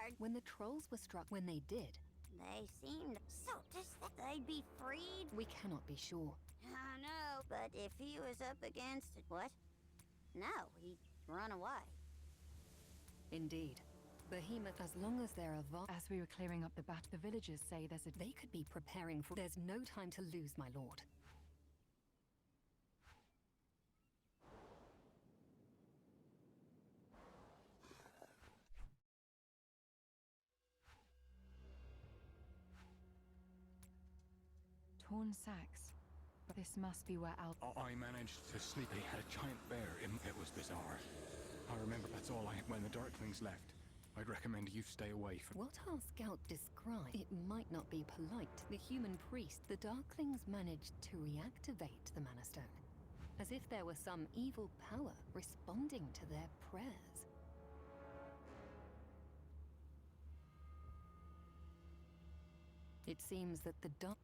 hard. When the trolls were struck when they did, They seemed so distant they'd be freed. we cannot be sure. I know, but if he was up against it, what? No, he'd run away. Indeed. Behemoth, as long as there are As we were clearing up the villagers say there's a... they could be preparing for. There's no time to lose, my lord. Torn sacks. But this must be where I managed to sneak. They had a giant bear. It was bizarre. I remember that's all I had when the Darklings left. I'd recommend you stay away from... What our scout described, it might not be polite. The human priest, the Darklings managed to reactivate the Mana Stone, as if there were some evil power responding to their prayers. It seems that the dark...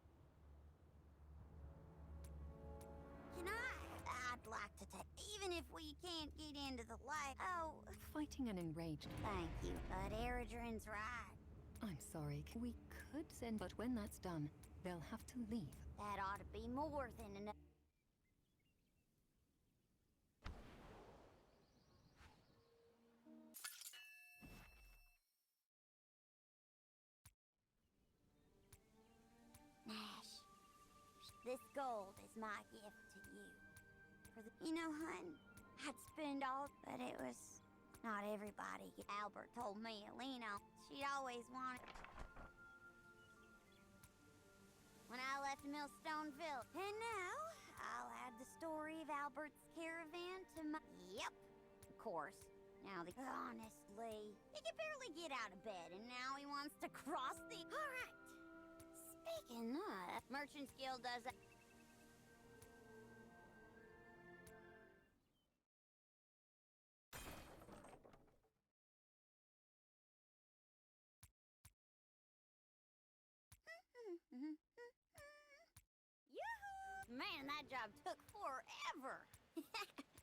I'd like to take, even if we can't get into the light. Oh, Fighting an enraged... thank you, but Eredrin's right. I'm sorry, we could send... But when that's done, they'll have to leave. That ought to be more than enough. Nash, this gold is my gift to you. For the, you know, hun, I'd spend all, but it was not everybody. Albert told me, Alina, she'd always wanted. When I left Millstoneville. And now, I'll add the story of Albert's caravan to my... Yep, of course. Now, honestly, he can barely get out of bed, and now he wants to cross the... All right. Speaking of, Merchants Guild does that. Yoo-hoo! Man, that job took forever.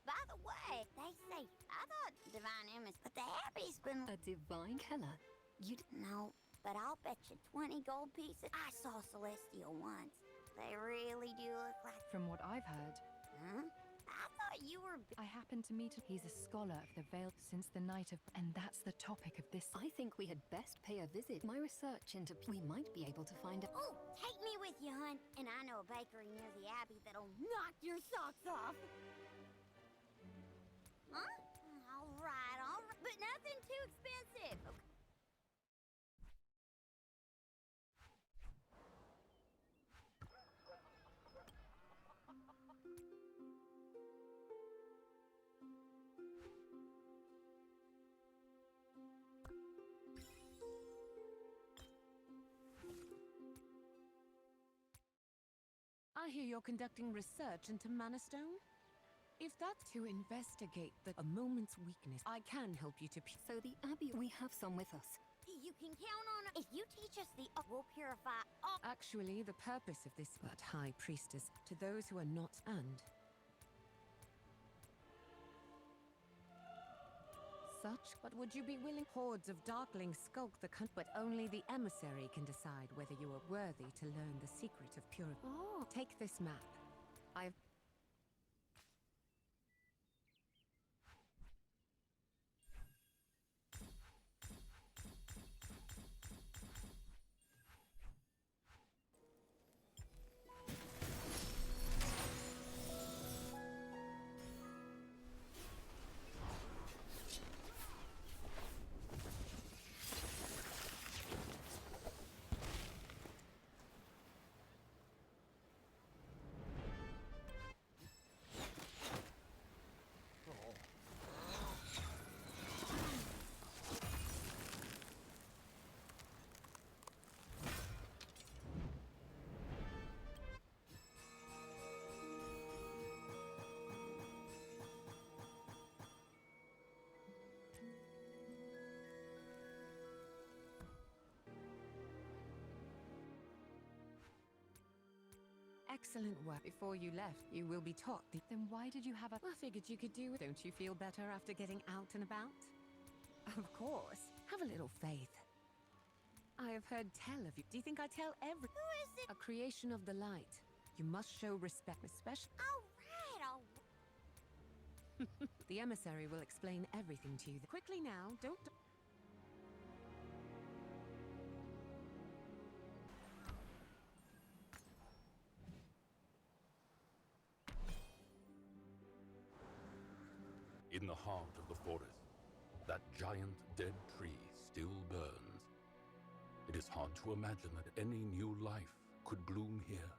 By the way, they say, I thought Divine Image, but the Abbey's been... A divine Keller? No, but I'll bet you 20 gold pieces. I saw Celestial once. They really do look like... From what I've heard, Huh? I thought you were... I happened to meet him. He's a scholar of the Veil since the night of... And that's the topic of this... I think we had best pay a visit. My research into... We might be able to find a... Oh, take me with you, hun. And I know a bakery near the Abbey that'll knock your socks off. Huh? All right. But nothing too expensive. Okay. I hear you're conducting research into Mana Stone? If that's to investigate a moment's weakness, I can help you to... So the Abbey, we have some with us. You can count on it. If you teach us we'll purify all... Actually, the purpose of this... But High Priestess, to those who are not... And... Such, but would you be willing? Hordes of Darklings skulk the country, but only the emissary can decide whether you are worthy to learn the secret of purity. Oh. Take this map. I've... Excellent work. Before you left, you will be taught the... Then why did you have a... I figured you could do it. Don't you feel better after getting out and about? Of course. Have a little faith. I have heard tell of you. Do you think I tell every... Who is it? A creation of the light. You must show respect, especially... All right, all right. The emissary will explain everything to you. Quickly now, don't... In the heart of the forest, that giant dead tree still burns. It is hard to imagine that any new life could bloom here.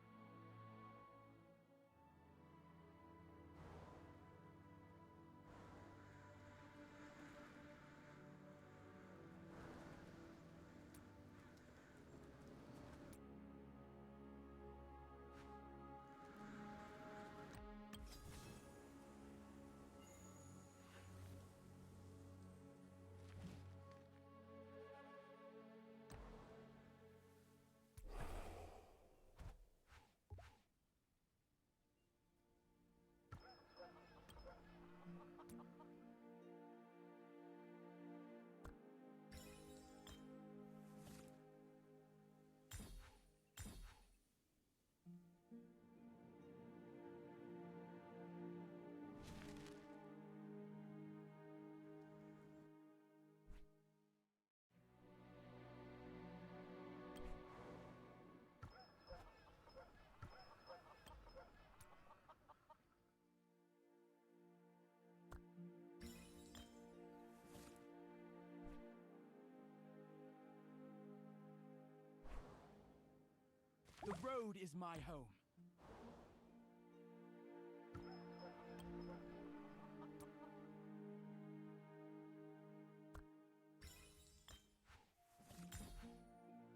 The road is my home.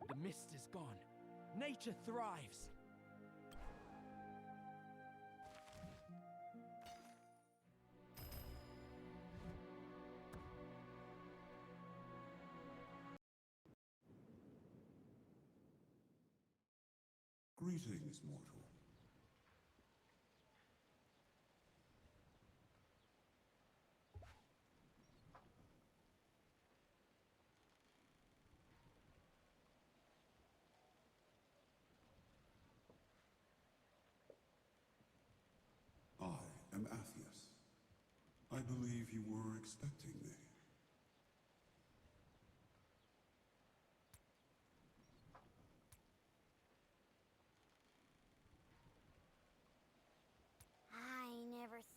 The mist is gone. Nature thrives. Greetings, mortal. I am Athias. I believe you were expecting me.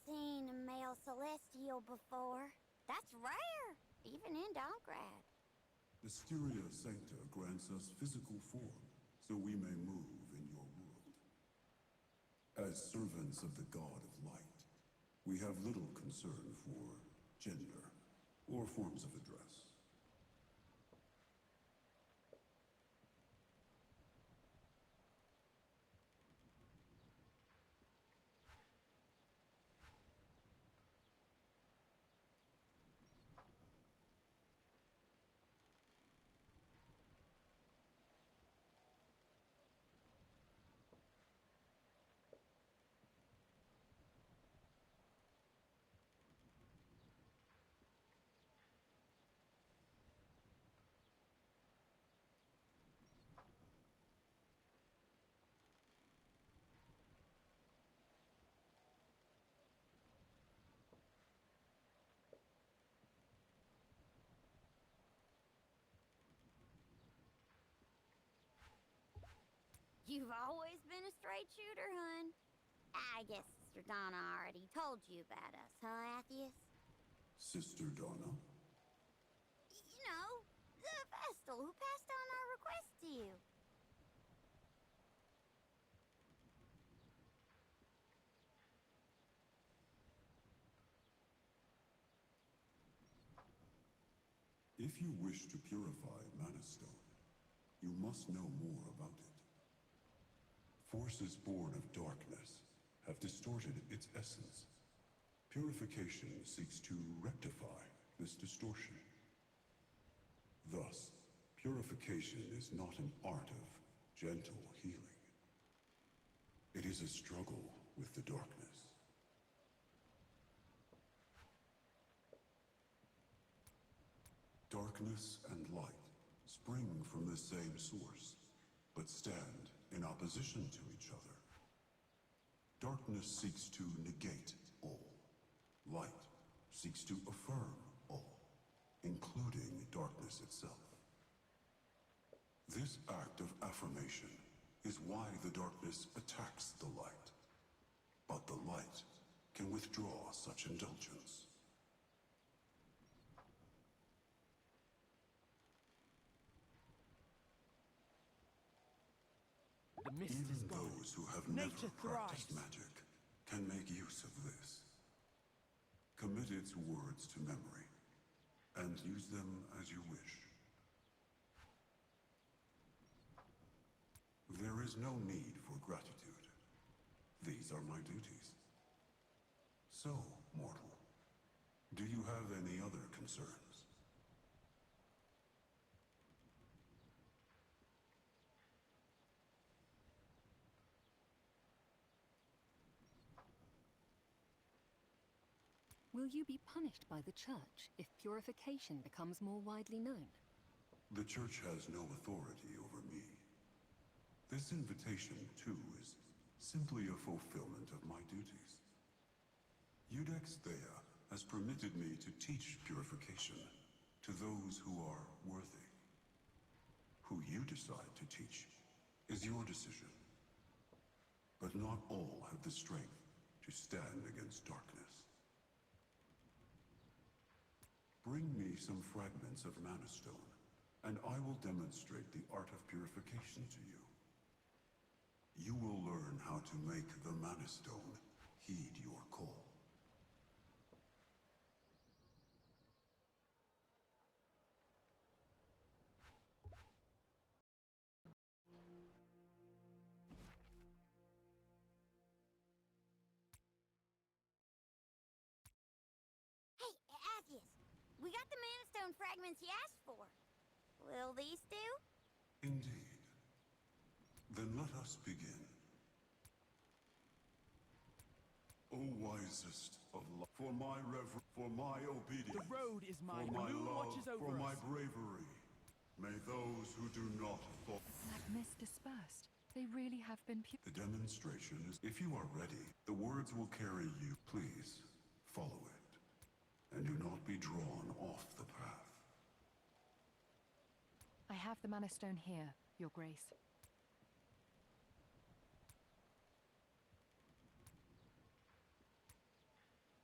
Seen a male celestial before. That's rare, even in Dawngrad. Mysteria Sancta grants us physical form, so we may move in your world. As servants of the God of Light, we have little concern for gender or forms of address. You've always been a straight shooter, hun. I guess Sister Donna already told you about us, huh, Athias? Sister Donna? You know, the Vestal who passed on our request to you. If you wish to purify Mana Stone, you must know more about it. Forces born of darkness have distorted its essence. Purification seeks to rectify this distortion. Thus, purification is not an art of gentle healing. It is a struggle with the darkness. Darkness and light spring from the same source, but stand in opposition to each other. Darkness seeks to negate all. Light seeks to affirm all, including darkness itself. This act of affirmation is why the darkness attacks the light. But the light can withdraw such indulgence. The mist Even is gone. those who have Nature never practiced thrives. magic can make use of this. Commit its words to memory, and use them as you wish. There is no need for gratitude. These are my duties. So, mortal, do you have any other concerns? Will you be punished by the Church if purification becomes more widely known? The Church has no authority over me. This invitation, too, is simply a fulfillment of my duties. Iudex Thea has permitted me to teach purification to those who are worthy. Who you decide to teach is your decision. But not all have the strength to stand against darkness. Bring me some fragments of Mana Stone, and I will demonstrate the art of purification to you. You will learn how to make the Mana Stone heed your call. Hey, Athius, we got the Mana Stone fragments you asked for. Will these do? Indeed. Then let us begin. O wisest of love, for my reverence, for my obedience, The road is mine. for my Gloom love, watches over for my us. bravery, may those who do not fall. That mist dispersed. They really have been The demonstration is, if you are ready, the words will carry you. Please, follow it, and do not be drawn off the path. I have the Mana Stone here, Your Grace.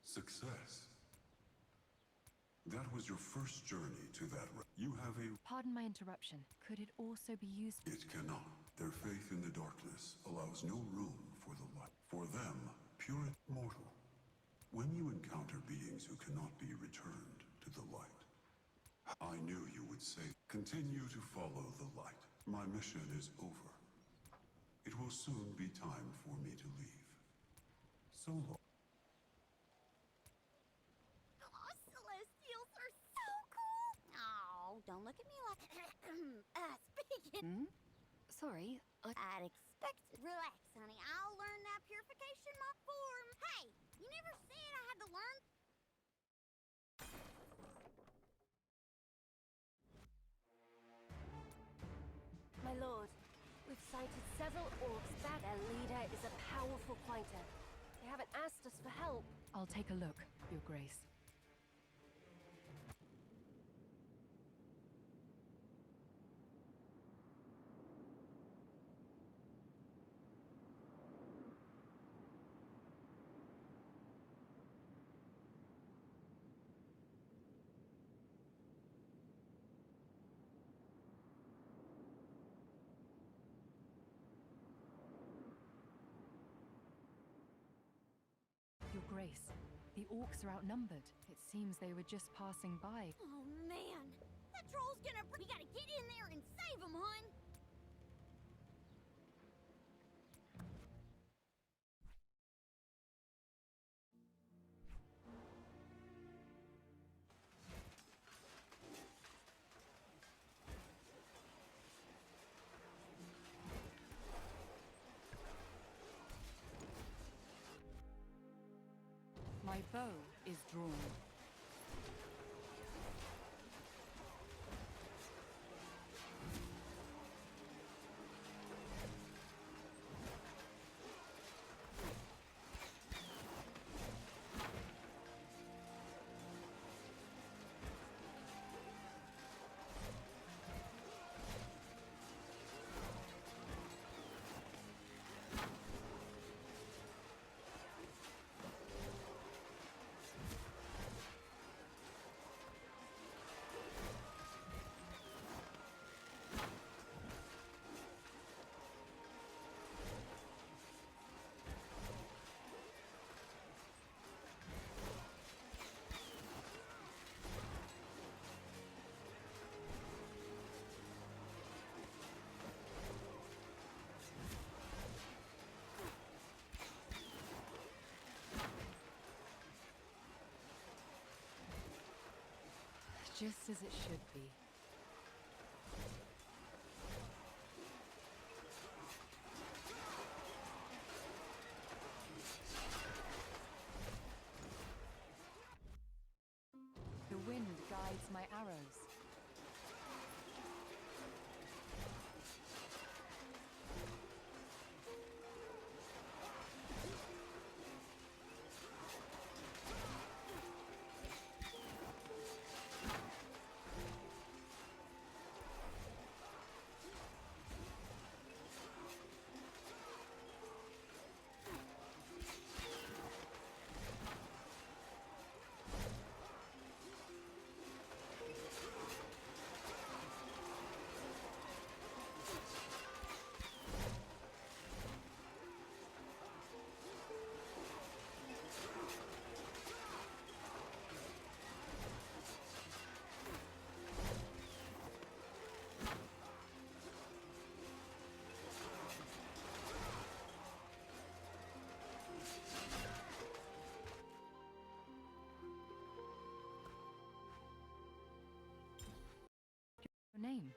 Success. That was your first journey to that. You have a... Pardon my interruption. Could it also be used? It cannot. Their faith in the darkness allows no room for the light. For them, pure mortal. When you encounter beings who cannot be returned to the light, I knew you would say, continue to follow the light. My mission is over. It will soon be time for me to leave. So long. Oh, Celestials are so cool! Oh, don't look at me like... speaking... Sorry, I'd expect it. Relax, honey. I'll learn that purification mock form. Hey, you never said I had to learn... My lord, we've sighted several orcs back. Their leader is a powerful fighter. They haven't asked us for help. I'll take a look, Your Grace. Your Grace, the orcs are outnumbered. It seems they were just passing by. Oh, man. That troll's gonna... We gotta get in there and save him, hun. My bow is drawn. just as it should be. The wind guides my arrows. Your name?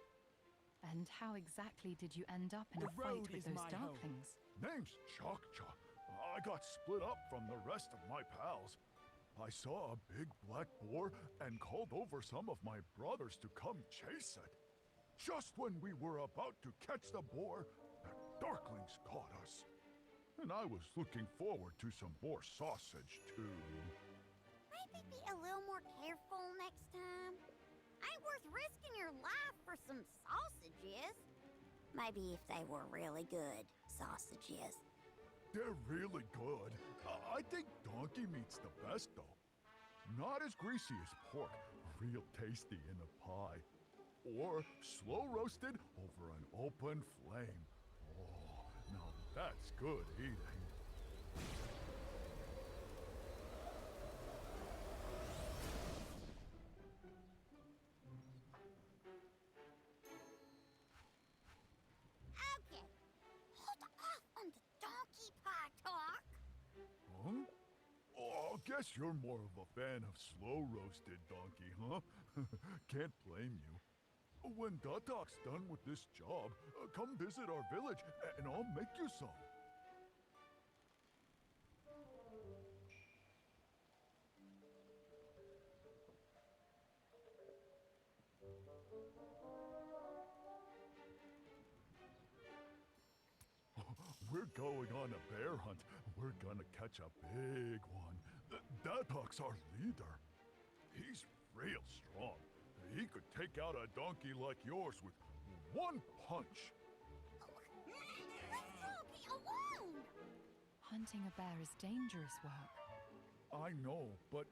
And how exactly did you end up in The a fight road with is those my home. darklings? Name's Choccha. I got split up from the rest of my pals. I saw a big black boar and called over some of my brothers to come chase it. Just when we were about to catch the boar, the darklings caught us. And I was looking forward to some boar sausage, too. Maybe be a little more careful next time. Ain't worth risking your life for some sausages. Maybe if they were really good sausages. They're really good. I think donkey meat's the best, though. Not as greasy as pork, real tasty in a pie. Or slow roasted over an open flame. Oh, now that's good eating. Okay, hold off on the donkey pie talk. Huh? Oh, guess you're more of a fan of slow roasted donkey, huh? Can't blame you. When Datak's done with this job, come visit our village and I'll make you some. We're going on a bear hunt. We're gonna catch a big one. Datak's our leader. He's real strong. He could take out a donkey like yours with one punch. Leave donkey alone! Hunting a bear is dangerous work. I know, but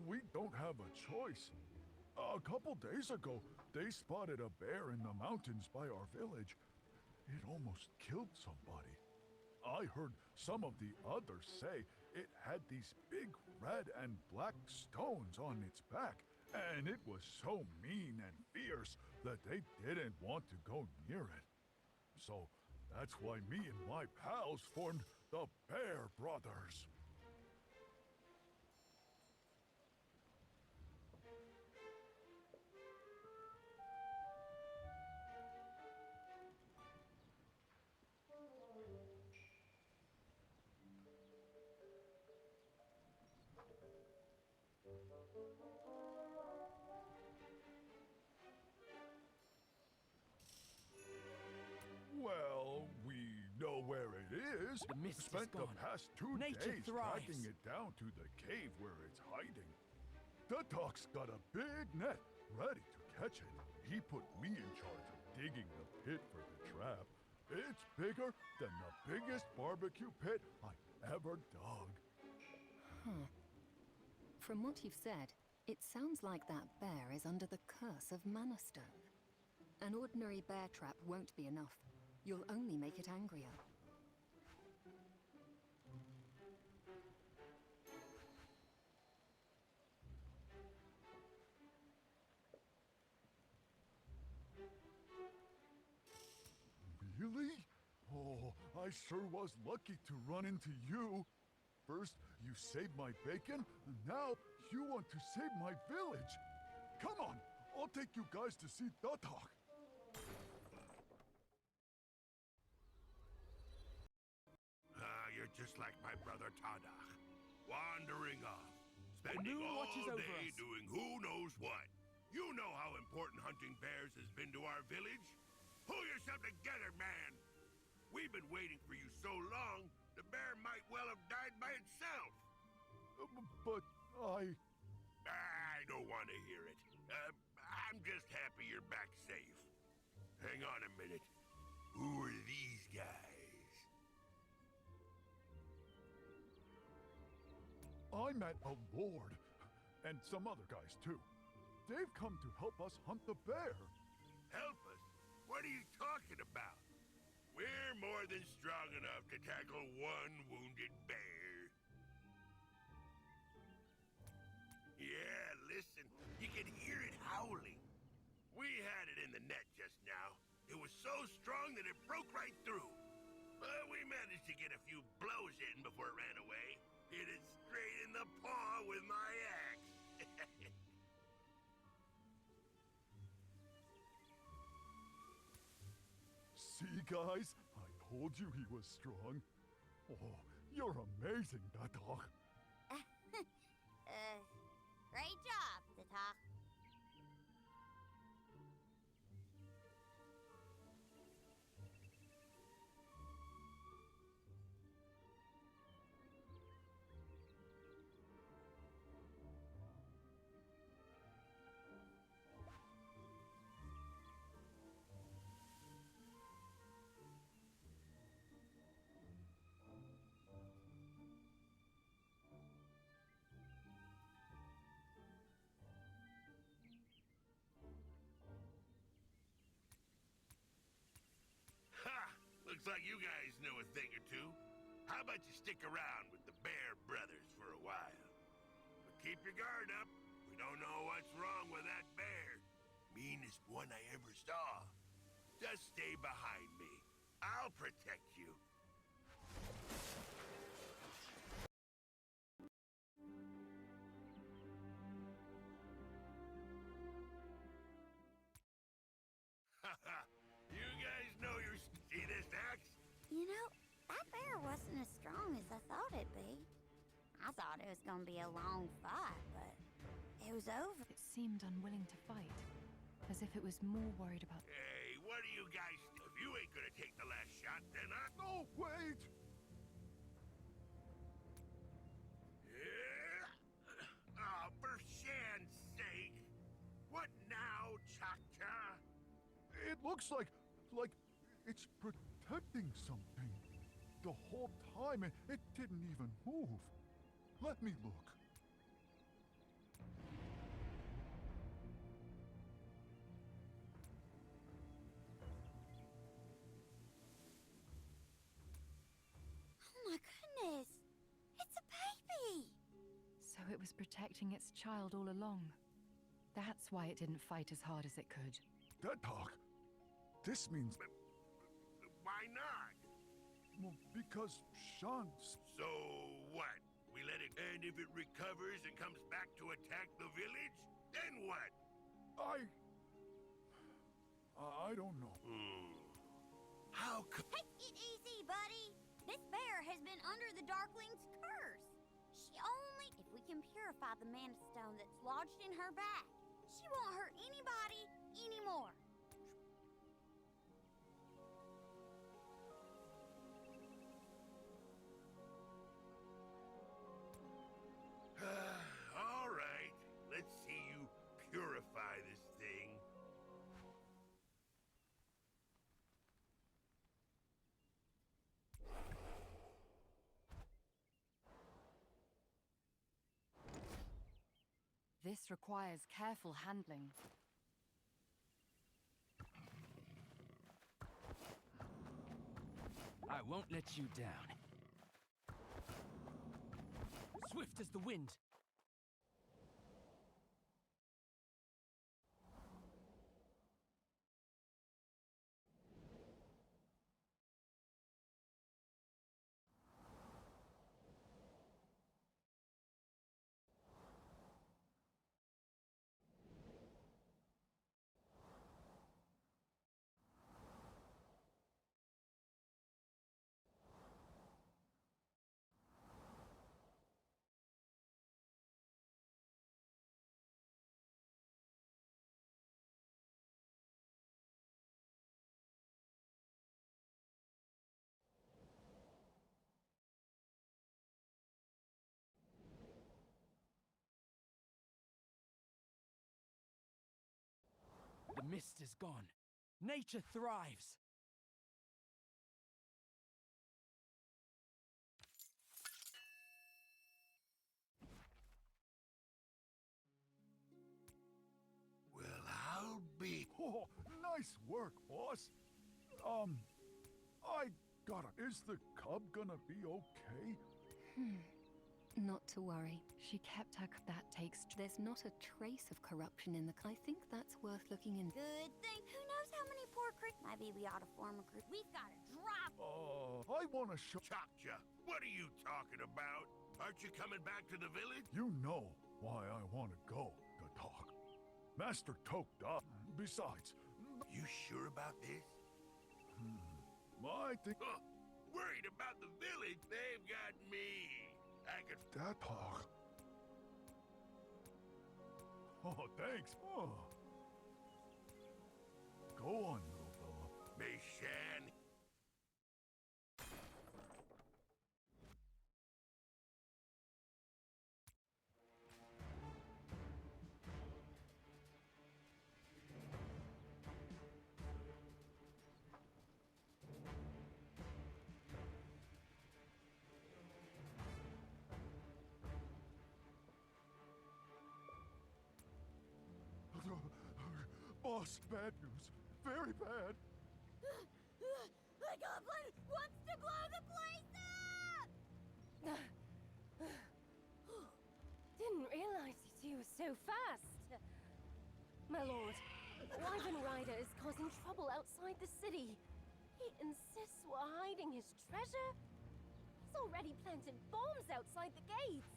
we don't have a choice. A couple days ago, they spotted a bear in the mountains by our village. It almost killed somebody. I heard some of the others say it had these big red and black stones on its back, and it was so mean and fierce that they didn't want to go near it. So that's why me and my pals formed the Bear Brothers. Well, we know where it is. The mist is Spent the gone. past 2 Nature days thrives. tracking it down to the cave where it's hiding. Datak's got a big net ready to catch it. He put me in charge of digging the pit for the trap. It's bigger than the biggest barbecue pit I ever dug. Huh. From what you've said, it sounds like that bear is under the curse of Mana Stone. An ordinary bear trap won't be enough. You'll only make it angrier. Really? Oh, I sure was lucky to run into you. First, you saved my bacon, now you want to save my village. Come on, I'll take you guys to see Datak. You're just like my brother Tadach, wandering off, spending moon all watches over day us. doing who knows what. You know how important hunting bears has been to our village. Pull yourself together, man. We've been waiting for you so long, the bear might well have died by itself. But I don't want to hear it. I'm just happy you're back safe. Hang on a minute. Who are these guys? I met a lord, and some other guys too. They've come to help us hunt the bear. Help us? What are you talking about? We're more than strong enough to tackle one wounded bear. Yeah, listen, you can hear it howling. We had it in the net just now. It was so strong that it broke right through. But we managed to get a few blows in before it ran away. Hit it straight in the paw with my axe. See, guys? I told you he was strong. Oh, you're amazing, Datak. Great job, Tatak. Looks like you guys know a thing or two. How about you stick around with the Bear Brothers for a while? But keep your guard up. We don't know what's wrong with that bear. Meanest one I ever saw. Just stay behind me. I'll protect you. You guys know your... See this axe? You know, that bear wasn't as strong as I thought it'd be. I thought it was gonna be a long fight, but it was over. It seemed unwilling to fight, as if it was more worried about... Hey, what do you guys... If you ain't gonna take the last shot, then I... No, wait! Yeah. Oh, for Shan's sake. What now, Cha-Cha? It looks like it's protecting something. The whole time it didn't even move. Let me look. Oh my goodness! It's a baby! So it was protecting its child all along. That's why it didn't fight as hard as it could. Datak, this means... Why not? Well, because Shan's... So what? We let it... And if it recovers and comes back to attack the village? Then what? I don't know. How could... Take it easy, buddy! This bear has been under the Darkling's curse. She only... If we can purify the Mana Stone that's lodged in her back, she won't hurt anybody anymore. All right. Let's see you purify this thing. This requires careful handling. I won't let you down. Swift as the wind. mist is gone. Nature thrives. Well, I'll be... Oh, nice work, boss. I gotta... Is the cub gonna be okay? Not to worry. She kept her. That takes. There's not a trace of corruption in the. I think that's worth looking into. Good thing. Who knows how many poor Maybe we ought to form a group. We've got to drop. I wanna show... Chakcha, what are you talking about? Aren't you coming back to the village? You know why I wanna go, the talk. Master Toke up. Besides... You sure about this? I think... Worried about the village? They've got me. I could... That talk... Oh, thanks. Oh. Go on, little fella. Meishan. Boss, bad news. Very bad. The goblin wants to blow the place up! Didn't realize you were so fast. My lord, Wyvern Rider is causing trouble outside the city. He insists we're hiding his treasure. He's already planted bombs outside the gates.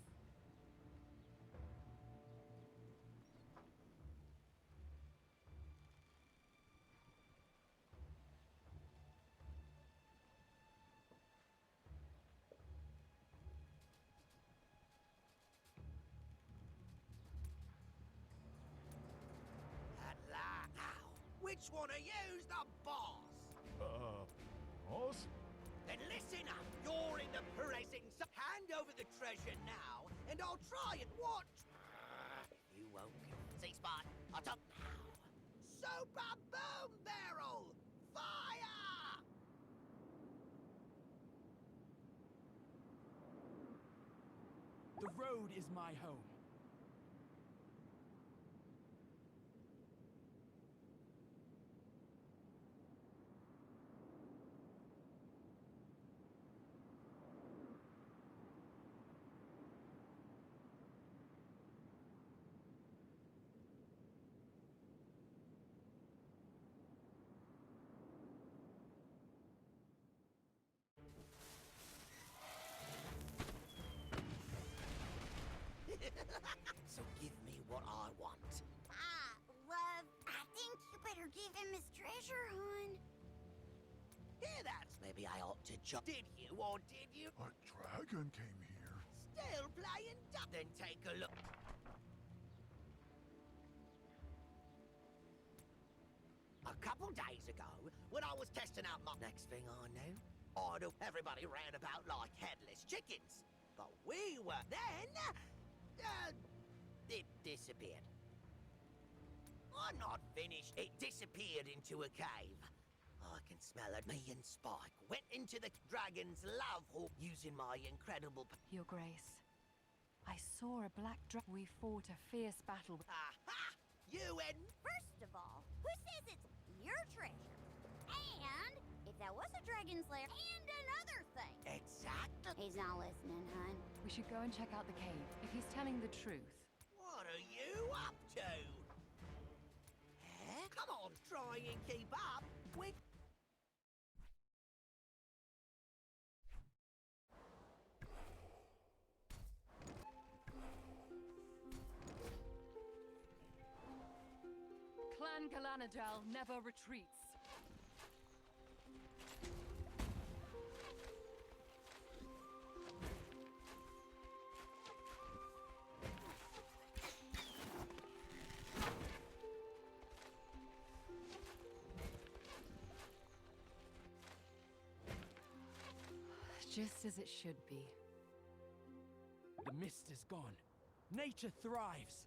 Which one of you's the boss? Boss? Then listen up. You're in the present. Hand over the treasure now, and I'll try and watch. You won't. C-spot. I don't now. Super boom barrel. Fire! The road is my home. So give me what I want. Love, I think you better give him his treasure, hon. Yeah, that's maybe I ought to Did you, or did you? A dragon came here. Still playing dumb. Then take a look. A couple days ago, when I was testing out my... Next thing I knew, everybody ran about like headless chickens. But we were then... it disappeared. I'm not finished. It disappeared into a cave. I can smell it. Me and Spike went into the dragon's love hole using my incredible... Your Grace, I saw a black dragon. We fought a fierce battle. Aha! You and... First of all, who says it's your treasure? And if that was a dragon's lair, and another thing. Exactly. He's not listening, hon. We should go and check out the cave. If he's telling the truth. What are you up to? Eh? Come on, try and keep up. We... Clan Galanadal never retreats. Just as it should be. The mist is gone. Nature thrives.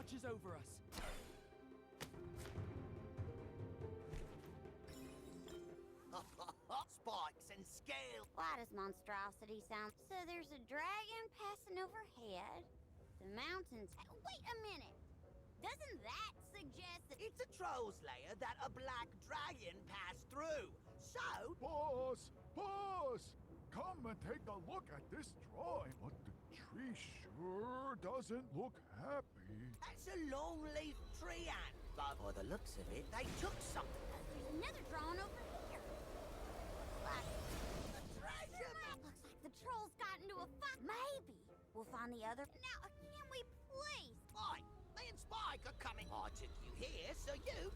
watches over us. Spikes and scale. Why does monstrosity sound? So there's a dragon passing overhead. The mountains. Wait a minute. Doesn't that suggest that It's a troll's lair that a black dragon passed through. So, Boss! Boss! Come and take a look at this drawing. But the tree sure doesn't look happy. that's a long-leaf tree ant. But by the looks of it, they took something. there's another drawing over here? Like, The treasure map. looks like the trolls got into a fight. Maybe we'll find the other. Now, can we please? Right, me and Spike are coming. I took you here, so you...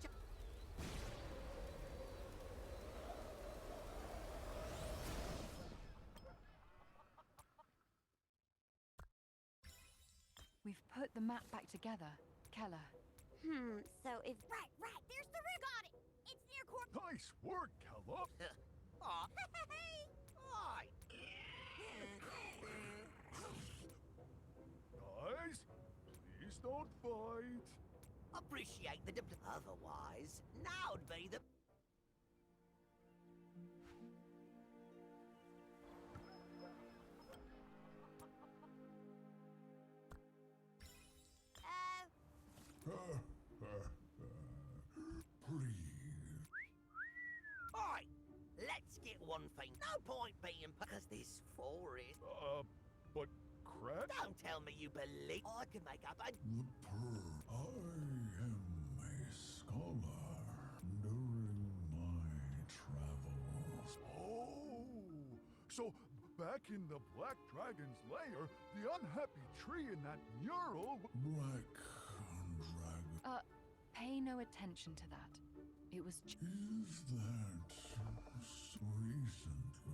We've put the map back together, Keller. So if right, there's the rig. Got it. It's near Nice work, Keller. Aw, Hey, right. Guys, please don't fight. Appreciate the otherwise, now'd be the... Please. Alright, let's get one thing. No point being... Because this forest... But Craig? Don't tell me you believe... I can make up a... The Pearl. I am a scholar during my travels. Oh, so back in the Black Dragon's lair, the unhappy tree in that mural... Black Dragon. Pay no attention to that. It was Is that recently?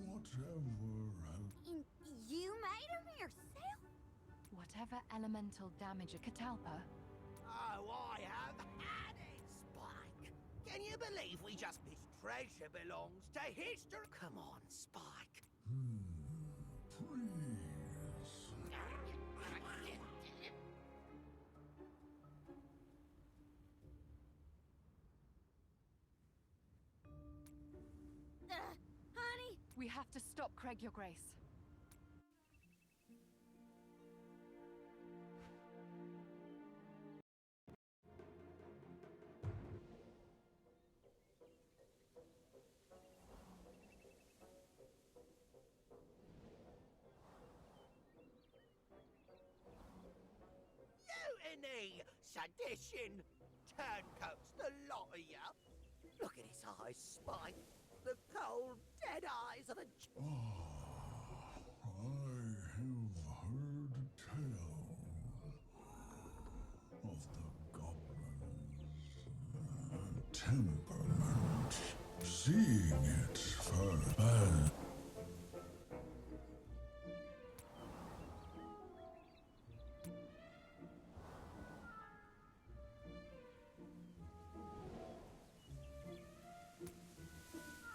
Whatever has... you made him yourself? whatever elemental damage a catalpa. Oh, I have had it, Spike. Can you believe we just... This treasure belongs to history. Come on, Spike. Please. Honey? We have to stop Craig, Your Grace. Mutiny! Sedition! Turncoats, the lot of ya! Look at his eyes, Spike. The cold, dead eyes of a... I have heard tell of the goblin's temperament. Seeing it firsthand.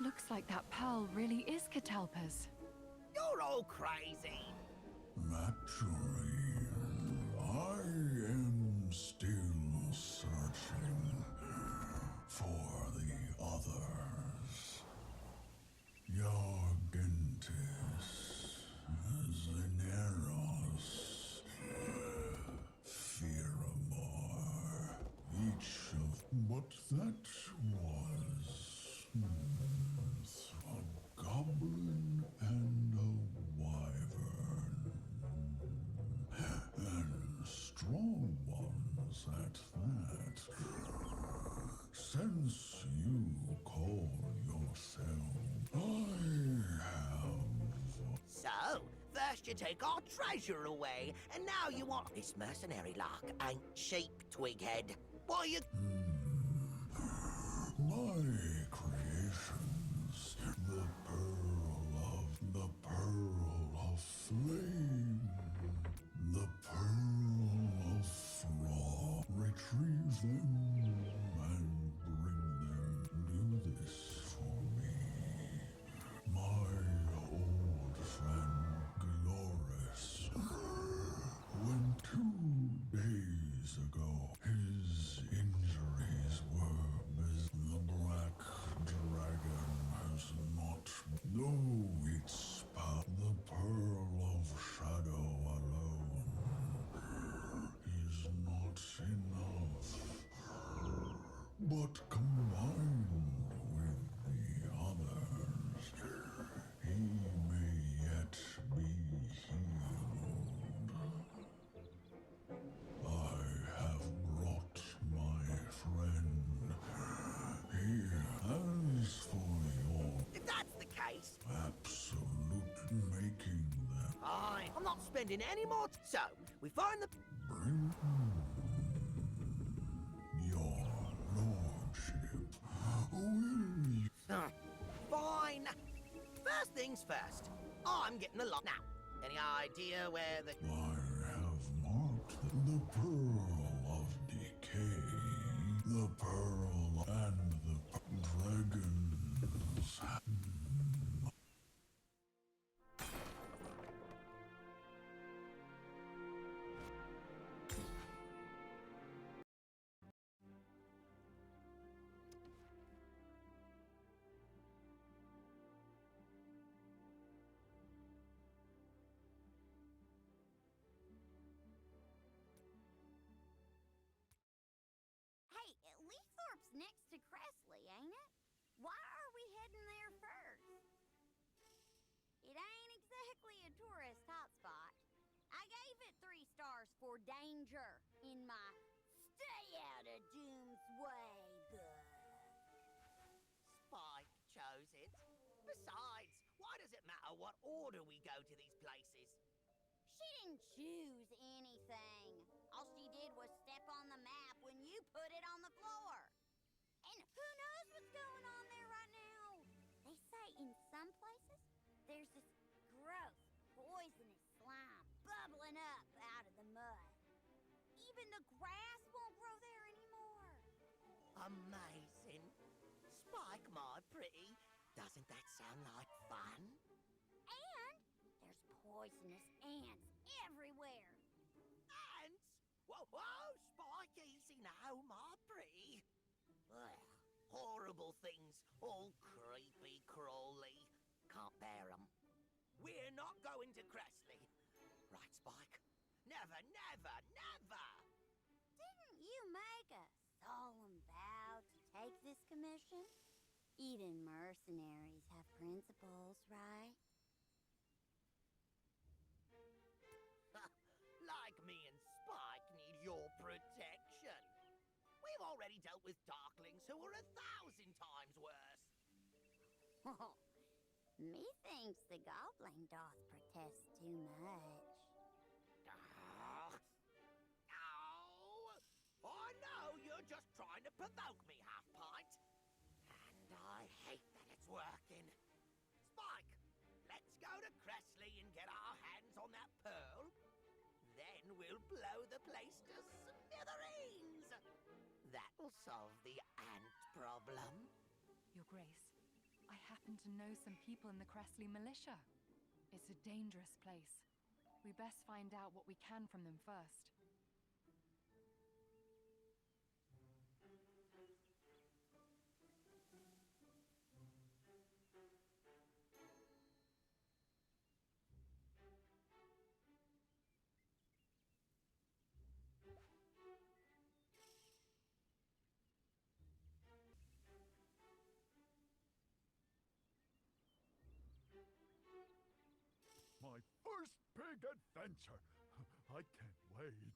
Looks like that pearl really is catalpa's. You're all crazy! Naturally, I am still searching for the others. Yargentis, Zeneros, Firamore, each of... But that was... a goblin and a wyvern. And strong ones at that. Since you call yourself, I have... So, first you take our treasure away, and now you want... This mercenary lark ain't cheap, Twighead. Why you... My creations, the pearl of flame, the pearl of frost. Retrieve them and bring them. Do this for me, my old friend Glorious. When 2 days but combined with the others, he may yet be healed. I have brought my friend here. As for your If that's the case, absolute making them fine. I'm not spending any more. So, we find the. bring your lordship. Will you? Fine. First things first. I'm getting the lot now. Any idea where the. I have marked the Pearl of Decay, the Pearl and the Dragons. Hey, Leithorp's next to Cressley, ain't it? Why are we heading there first? It ain't exactly a tourist hotspot. I gave it 3 stars for danger in my Stay Out of Doom's Way book. Spike chose it. Besides, why does it matter what order we go to these places? She didn't choose anything. All she did was step on the map when you put it on the floor. And who knows what's going on there right now? They say in some places there's this gross, poisonous slime bubbling up out of the mud. Even the grass won't grow there anymore. Amazing. Spike, my pretty. Doesn't that sound like fun? And there's poisonous ants everywhere. Ants? Whoa, whoa, Spike, easy now, my pretty. Ugh, horrible things, all creepy, crawly. Can't bear 'em. We're not going to Cressley. Right, Spike? Never, never, never! Didn't you make a solemn vow to take this commission? Even mercenaries have principles, right? Like me and Spike need your protection. We've already dealt with Darklings who were 1,000 times worse. Methinks the goblin doth protest too much. Oh, I know you're just trying to provoke me, Half-Pint. And I hate that it's working. Spike, let's go to Cressley and get our hands on that pearl. Then we'll blow the place to smithereens. That'll solve the ant problem. Your Grace, I happen to know some people in the Cressley militia. It's a dangerous place. We best find out what we can from them first. My first big adventure. I can't wait.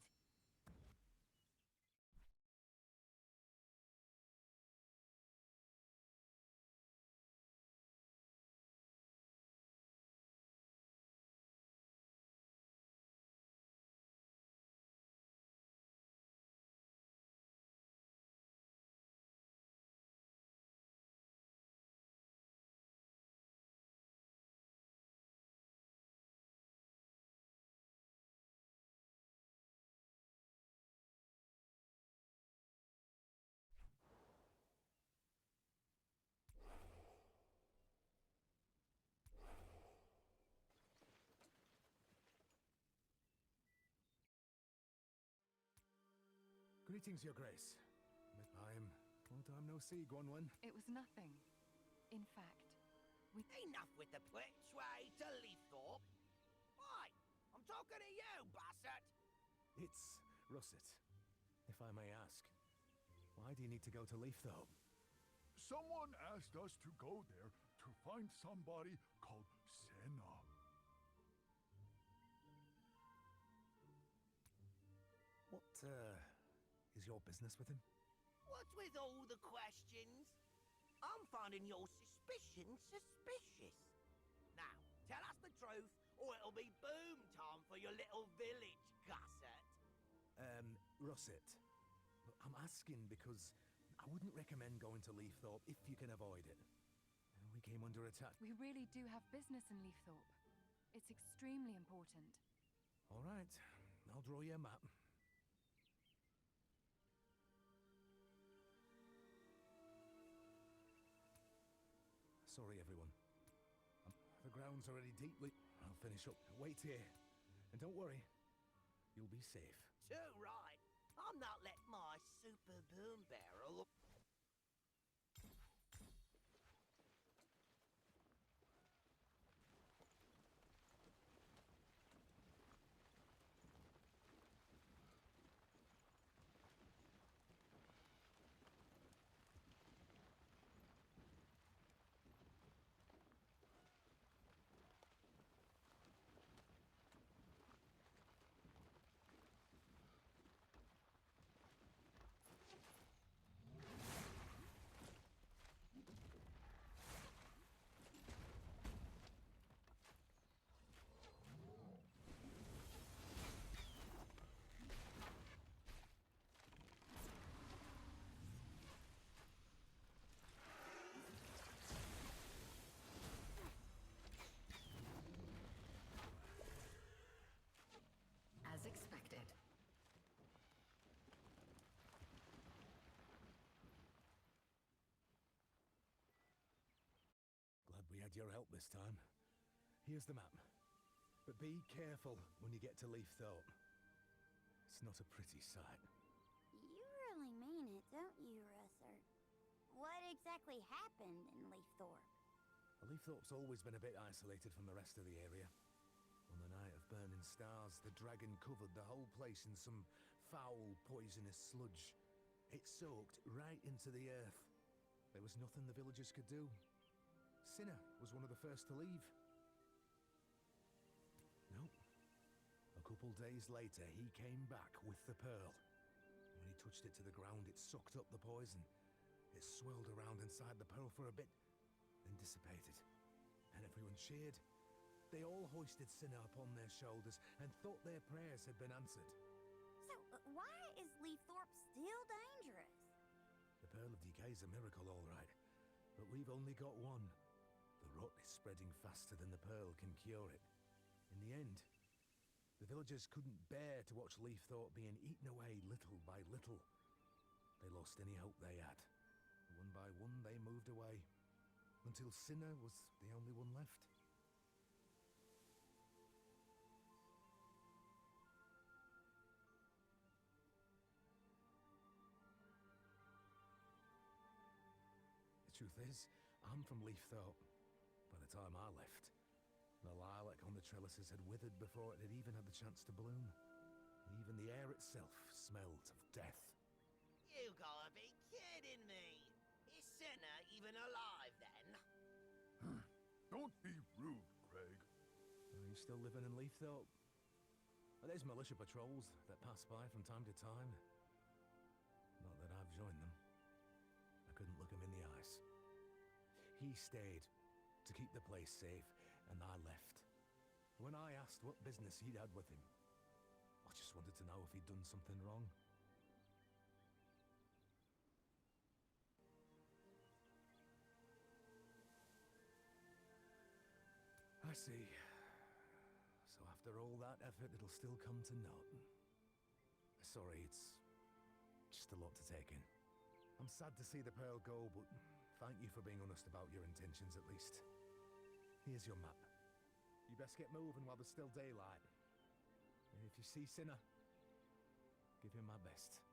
Greetings, Your Grace. Long time no see, Gwenwyn. It was nothing. In fact, Enough with the which way to Leithorpe. Why? I'm talking to you, Bassett. It's Russet, if I may ask. Why do you need to go to Leafthorpe? Someone asked us to go there to find somebody called Senna. What, is your business with him? What's with all the questions? I'm finding your suspicions suspicious. Now, tell us the truth, or it'll be boom time for your little village, Gusset. Russet. I'm asking because I wouldn't recommend going to Leafthorpe if you can avoid it. We came under attack. We really do have business in Leafthorpe. It's extremely important. All right, I'll draw you a map. Sorry, everyone. The ground's already deeply... I'll finish up. Wait here. And don't worry. You'll be safe. Too right. I'm not letting my super boom barrel... As expected. Glad we had your help this time. Here's the map. But be careful when you get to Leafthorpe. It's not a pretty sight. You really mean it, don't you, Russer? What exactly happened in Leafthorpe? Leafthorpe's always been a bit isolated from the rest of the area. On the night of Burning Stars, the dragon covered the whole place in some foul, poisonous sludge. It soaked right into the earth. There was nothing the villagers could do. Cinna was one of the first to leave. Nope. A couple days later, he came back with the pearl. When he touched it to the ground, it sucked up the poison. It swirled around inside the pearl for a bit, then dissipated. And everyone cheered. They all hoisted Cinna upon their shoulders and thought their prayers had been answered. So, why is Leafthorpe still dangerous? The Pearl of Decay's a miracle, all right. But we've only got one. The rot is spreading faster than the Pearl can cure it. In the end, the villagers couldn't bear to watch Leafthorpe being eaten away little by little. They lost any hope they had. One by one, they moved away, until Cinna was the only one left. The truth is, I'm from Leafthorpe. By the time I left, the lilac on the trellises had withered before it had even had the chance to bloom. Even the air itself smelled of death. You gotta be kidding me. Is Senna even alive then? Don't be rude, Craig. Are you still living in Leafthorpe? Well, there's militia patrols that pass by from time to time. Not that I've joined them. I couldn't look him in the eyes. He stayed to keep the place safe, and I left. When I asked what business he'd had with him, I just wanted to know if he'd done something wrong. I see. So after all that effort, it'll still come to naught. Sorry, it's just a lot to take in. I'm sad to see the Pearl go, but thank you for being honest about your intentions at least. Here's your map. You best get moving while there's still daylight. And if you see Cinna, give him my best.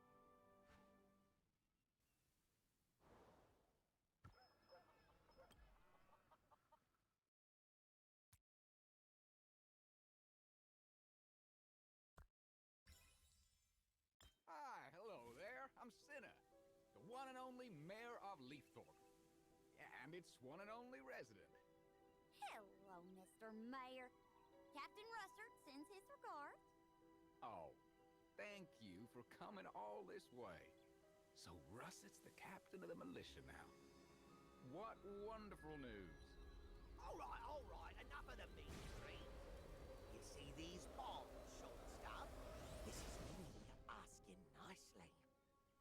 Hi, hello there. I'm Cinna, the one and only mayor of Leafthorpe. And its one and only resident. Hello, Mr. Mayor. Captain Russert sends his regards. Oh, thank you for coming all this way. So Russet's the captain of the militia now. What wonderful news. All right, enough of the mean street. You see these palms, short stuff? This is me asking nicely.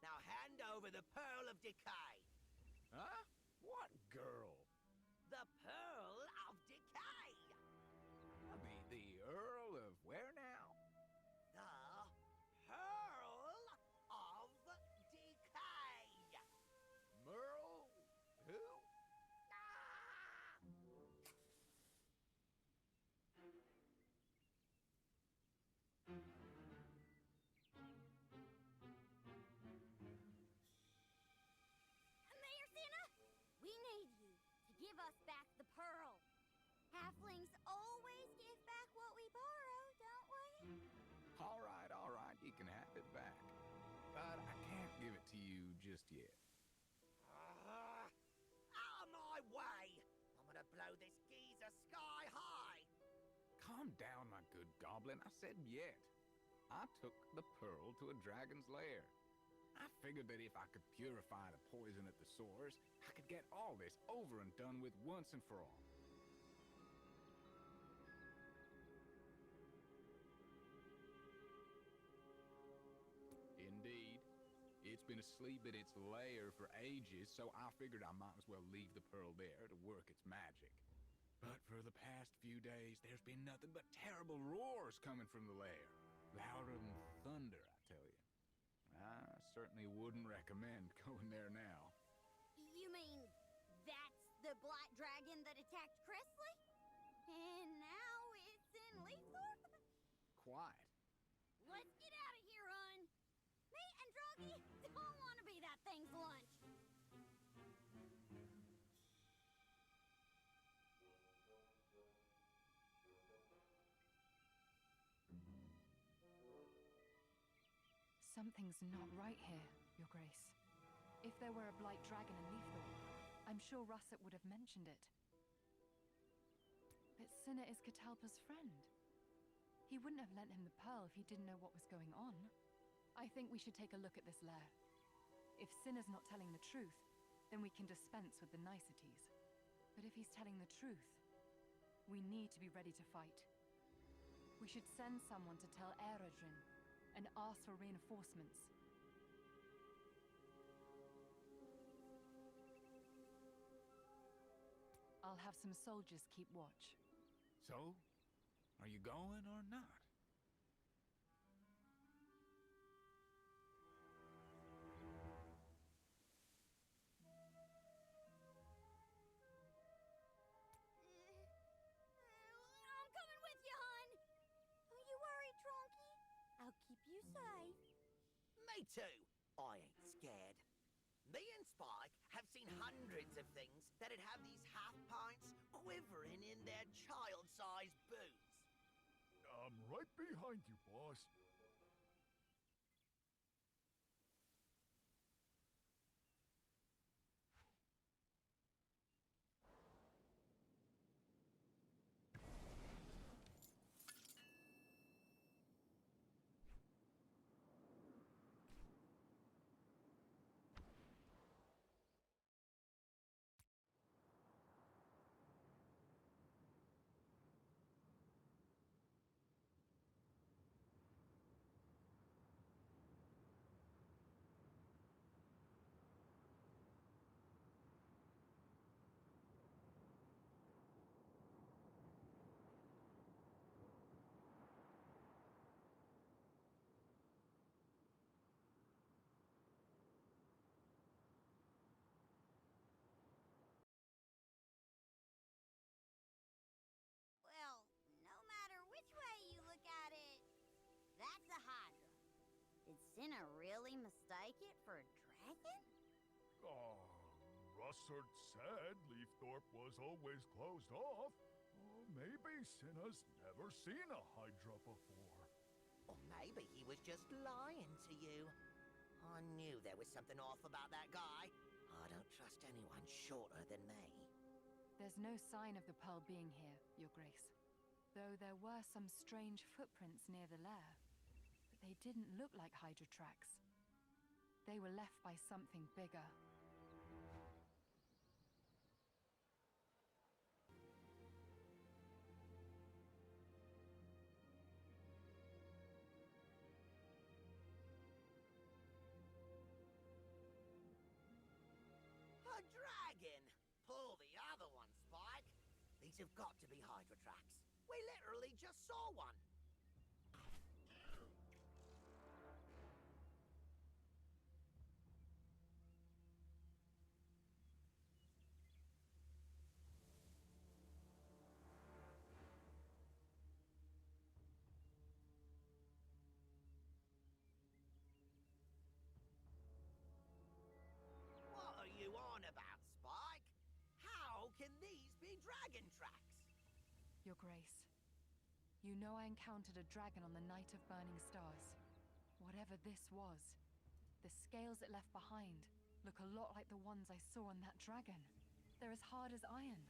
Now hand over the Pearl of Decay. Huh? What girl? The Pearl of Decay! The Earl of where now? The Pearl of Decay! Merle? Who? Mayor Cinna, we need you to give us back the pearl. Halflings always give back what we borrow, don't we? All right, you can have it back. But I can't give it to you just yet. Out of my way! I'm gonna blow this geezer sky high! Calm down, my good goblin. I said yet. I took the pearl to a dragon's lair. I figured that if I could purify the poison at the source, I could get all this over and done with once and for all. Indeed. It's been asleep in its lair for ages, so I figured I might as well leave the pearl there to work its magic. But for the past few days, there's been nothing but terrible roars coming from the lair. Louder than thunder, I tell you. I certainly wouldn't recommend going there now. You mean that's the black dragon that attacked Cressley? And now it's in Leafthorpe? Quiet. Let's get out of here, hun. Me and Druggy don't want to be that thing's lunch. Something's not right here, Your Grace. If there were a blight dragon in Leafthorpe, I'm sure Russet would have mentioned it. But Cinna is Catalpa's friend. He wouldn't have lent him the pearl if he didn't know what was going on. I think we should take a look at this lair. If Cinna's not telling the truth, then we can dispense with the niceties. But if he's telling the truth, we need to be ready to fight. We should send someone to tell Eredrin and ask for reinforcements. I'll have some soldiers keep watch. So, are you going or not? I'm coming with you, hun. Don't you worry, Trunky. I'll keep you safe. Me too. I ain't scared. Me and Spike have seen hundreds of things that'd have these half-pints quivering in their child-sized boots. I'm right behind you, boss. Well, no matter which way you look at it, that's a Hydra. Did Cinna really mistake it for a dragon? Russert said Leafthorpe was always closed off. Maybe Cinna's never seen a Hydra before. Or maybe he was just lying to you. I knew there was something off about that guy. I don't trust anyone shorter than me. There's no sign of the pearl being here, Your Grace. Though there were some strange footprints near the lair. But they didn't look like Hydra tracks. They were left by something bigger. A dragon! Pull the other one, Spike. These have got to be Hydra tracks. We literally just saw one. What are you on about, Spike? How can these be dragon tracks? Your Grace, you know I encountered a dragon on the night of Burning Stars. Whatever this was, the scales it left behind look a lot like the ones I saw on that dragon. They're as hard as iron.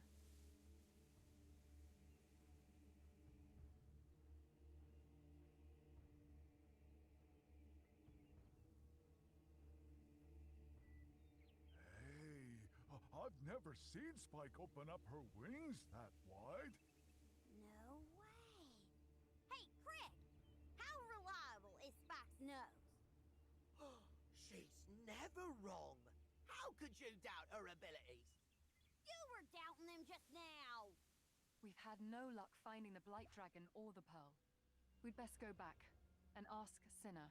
Hey, I've never seen Spike open up her wings that wide. No way. Hey, Craig! How reliable is Spike's nose? She's never wrong. How could you doubt her abilities? You were doubting them just now. We've had no luck finding the Blight Dragon or the Pearl. We'd best go back and ask Cinna